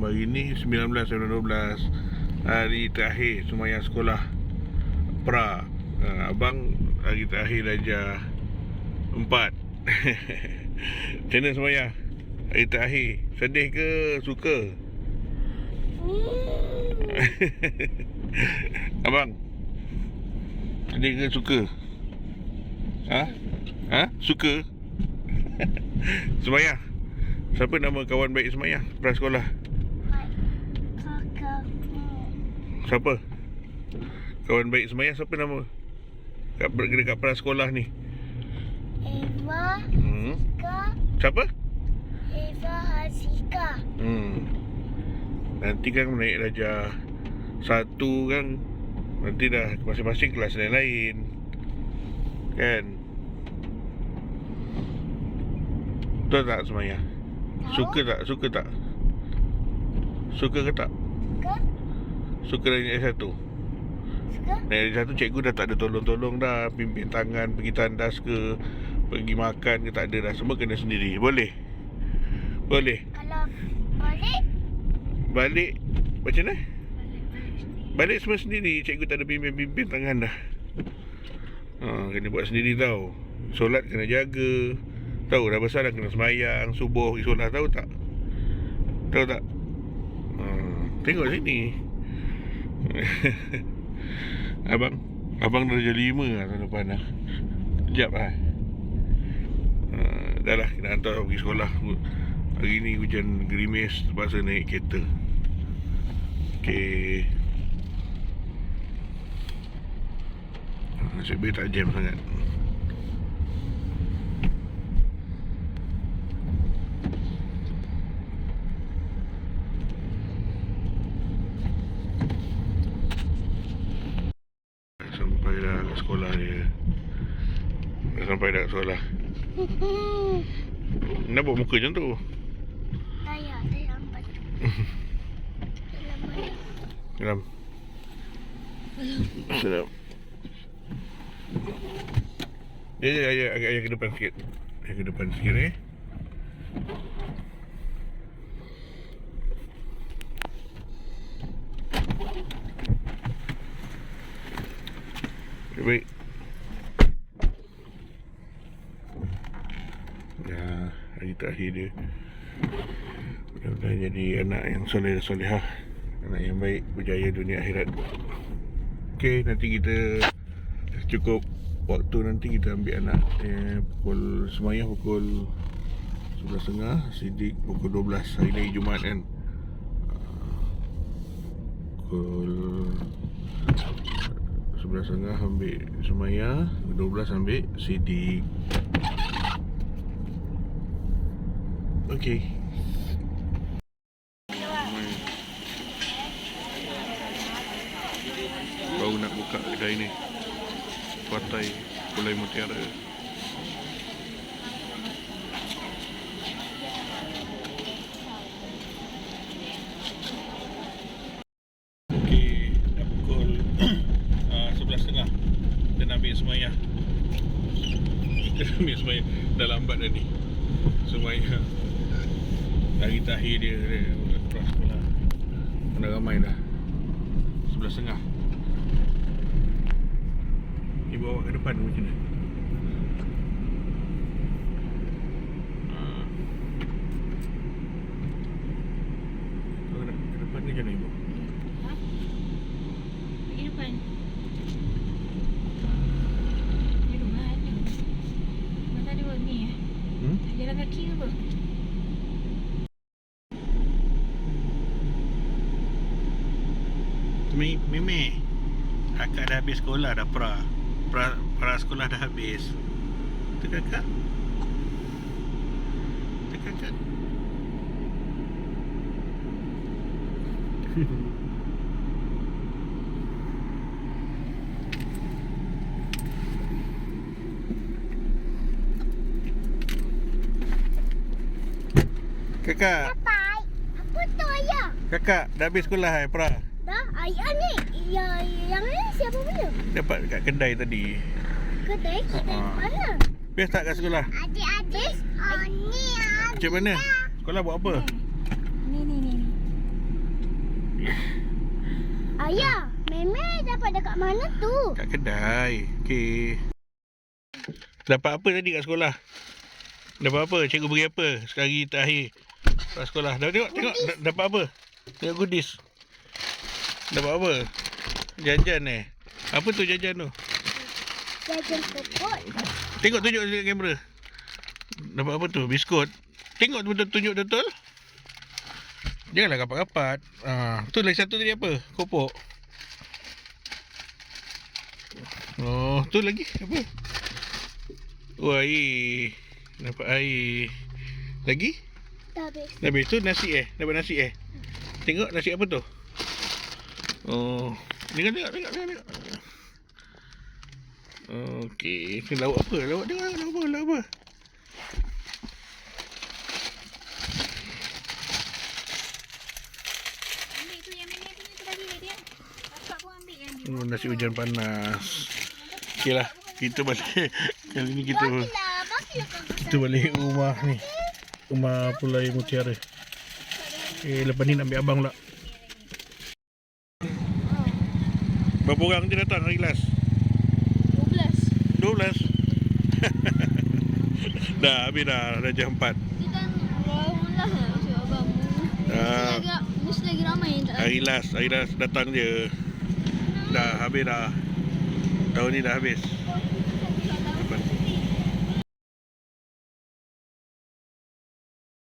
Hari ni 19/12, hari terakhir sembahyang sekolah pra. Abang hari terakhir darjah 4. Macam mana sembahyang hari terakhir? Sedih ke suka? Abang, sedih ke suka? Suka? Sembahyang. Siapa nama kawan baik sembahyang prasekolah? Siapa? Kawan baik sembahyang siapa nama? Dekat prasekolah ni. Eva Hazika. Siapa? Eva Hazika. Nanti kan naik darjah 1 kan, nanti dah masing-masing kelas lain-lain kan. Betul tak sembahyang? Suka tak? Suka tak? Suka ke tak? Suka naik darjah 1? Suka? Naik darjah 1 cikgu dah tak ada tolong-tolong dah. Pimpin tangan, pergi tandas ke, pergi makan ke, tak ada dah. Semua kena sendiri. Boleh? Boleh? Kalau balik? Balik macam mana? Balik semua sendiri. Cikgu tak ada pimpin tangan dah. Kena buat sendiri tau. Solat kena jaga. Tahu dah besar dah kena sembahyang subuh, pergi solat, tahu tak? Tahu tak? Tengok sini. Abang darjah 5 lah tahun depan dah. Sekejap lah. Dah lah, kena hantar pergi sekolah. Hari ni hujan gerimis, terpaksa naik kereta. Okey. Nasib baik tak jam sangat. Sampai dah kat sekolah dia. Dah sampai dah kat sekolah. Nak buat muka macam tu? Saya lambat. Dalam. Sedap. Ayah ke depan sikit. Ayah ke depan sikit Baik. Ya, hari terakhir dia. Mudah-mudahan jadi anak yang soleh-solehah, anak yang baik, berjaya dunia akhirat. Okey, nanti kita cukup waktu, nanti kita ambil anak pukul sembahyang pukul 11.30, sidik pukul 12. Hari ni Jumaat kan. Pukul 11.30 ambil sembahyang, 12 ambil sidik. Okey. Baru nak buka kedai ni, Patai Kulai Mutiara. Okey, dah pukul 11.30. Kita nak ambil sembahyang. Kita nak ambil sembahyang. Dah lambat dah ni sembahyang. Hari terakhir dia prasekolah. Dah ramai dah. 11.30. Ni bawa ke depan macam mana? Ke depan ni macam mana ibu? Pergi depan. Di rumah ada. Mana ada buat ni jalan kaki ke apa? Mimi, kakak dah habis sekolah dah pra sekolah dah habis. Tu kakak. Tu kakak. Kakak. Apa tu ayah? Kakak dah habis sekolah pra. Dah, ayah ni. Yang ni siapa punya? Dapat dekat kedai tadi. Kedai? Kedai mana? Best tak kat sekolah? Adik-adik. Ni Macam mana? Sekolah buat apa? Ni. dekat mana tu? Kat kedai. Okey. Dapat apa tadi kat sekolah? Dapat apa? Cikgu beri apa? Sekali terakhir kat sekolah. Tengok. Dapat apa? Tengok goodies. Dapat apa? Jajan Apa tu jajan tu? Jajan pokok. Tengok tunjuk dekat kamera. Dapat apa tu? Biskut. Tengok betul tunjuk betul. Janganlah rapat-rapat. Tu lagi satu tadi apa? Kopok. Oh, tu lagi apa? Oh, air. Dapat air. Lagi? Dah habis. Dah habis tu nasi Dapat nasi Tengok nasi apa tu? Oh, tengok. Okey, ni lauk apa? Lauk apa? Ambil tu yang mana punya tu tadi dia. Kakak pun ambil kan dia. Oh, nasi hujan panas. Okeylah, kita balik. Kali ni kita balik rumah ni. Rumah Pulai Mutiara. Lepas ni nak ambil abang pula. Berapa orang dia datang hari last? 12? Dah habis dah jam 4. Kita ramai lah macam abang. Mesti lagi ramai yang tak Hari last datang je. Dah habis dah. Tahun ni dah habis.